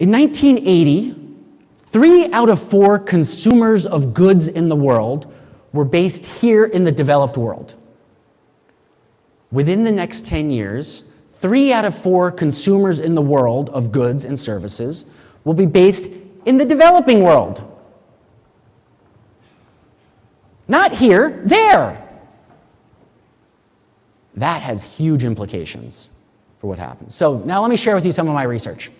In 1980, 3 out of 4 consumers of goods in the world were based here in the developed world. Within the next 10 years, 3 out of 4 consumers in the world of goods and services will be based in the developing world. Not here, there. That has huge implications for what happens. So now let me share with you some of my research,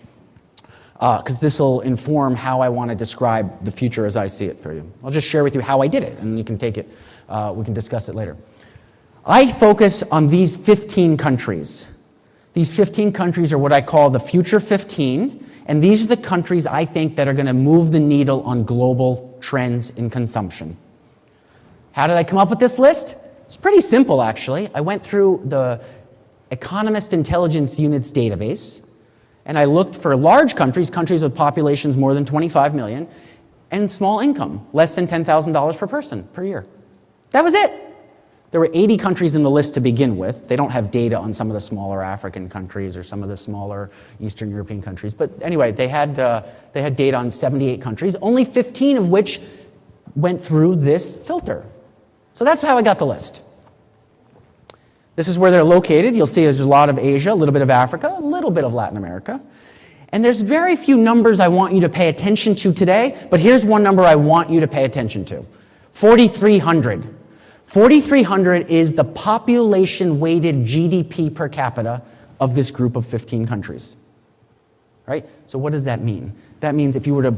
because this will inform how I want to describe the future as I see it for you. I'll just share with you how I did it, and you can take it, we can discuss it later. I focus on these 15 countries. These 15 countries are what I call the Future 15, and these are the countries I think that are going to move the needle on global trends in consumption. How did I come up with this list? It's pretty simple, actually. I went through the Economist Intelligence Unit's database, and I looked for large countries, countries with populations more than 25 million, and small income, less than $10,000 per person per year. That was it. There were 80 countries in the list to begin with. They don't have data on some of the smaller African countries or some of the smaller Eastern European countries. But anyway, they had data on 78 countries, only 15 of which went through this filter. So that's how I got the list. This is where they're located. You'll see there's a lot of Asia, a little bit of Africa, a little bit of Latin America. And there's very few numbers I want you to pay attention to today, but here's one number I want you to pay attention to. 4,300. 4,300 is the population-weighted GDP per capita of this group of 15 countries, right? So what does that mean? That means if you were to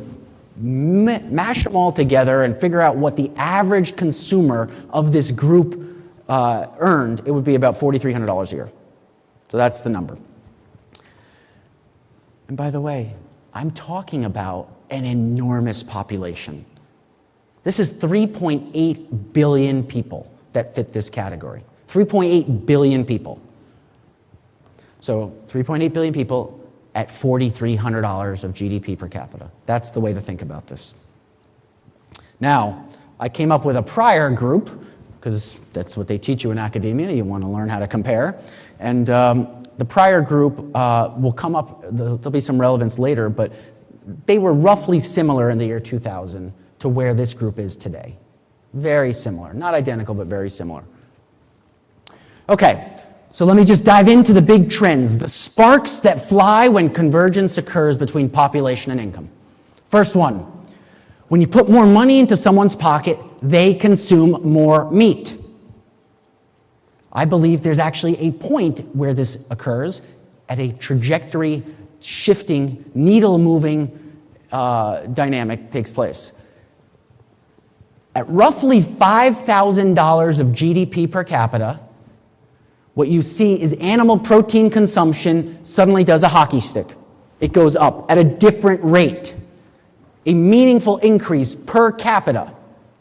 mash them all together and figure out what the average consumer of this group earned, it would be about $4,300 a year. So that's the number. And by the way, I'm talking about an enormous population. This is 3.8 billion people that fit this category. 3.8 billion people. So 3.8 billion people at $4,300 of GDP per capita. That's the way to think about this. Now, I came up with a prior group, because that's what they teach you in academia. You want to learn how to compare. And the prior group will come up, there'll be some relevance later, but they were roughly similar in the year 2000 to where this group is today. Very similar. Not identical, but very similar. Okay, so let me just dive into the big trends, the sparks that fly when convergence occurs between population and income. First one, when you put more money into someone's pocket, they consume more meat. I believe there's actually a point where this occurs at a trajectory shifting, needle moving dynamic takes place. At roughly $5,000 of GDP per capita, what you see is animal protein consumption suddenly does a hockey stick. It goes up at a different rate. A meaningful increase per capita.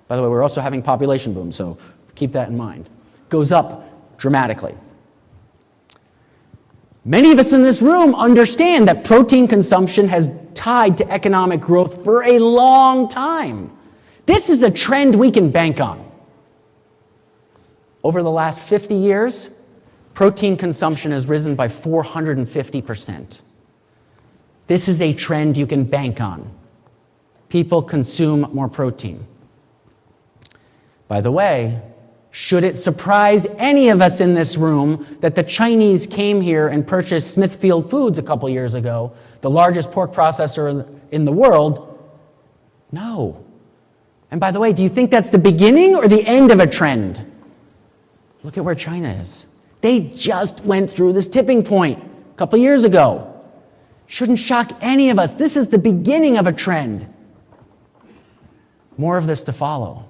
By the way, we're also having population boom, so keep that in mind. Goes up dramatically. Many of us in this room understand that protein consumption has tied to economic growth for a long time. This is a trend we can bank on. Over the last 50 years, protein consumption has risen by 450%. This is a trend you can bank on. People consume more protein. By the way, should it surprise any of us in this room that the Chinese came here and purchased Smithfield Foods a couple years ago, the largest pork processor in the world? No. And by the way, do you think that's the beginning or the end of a trend? Look at where China is. They just went through this tipping point a couple years ago. Shouldn't shock any of us. This is the beginning of a trend. More of this to follow.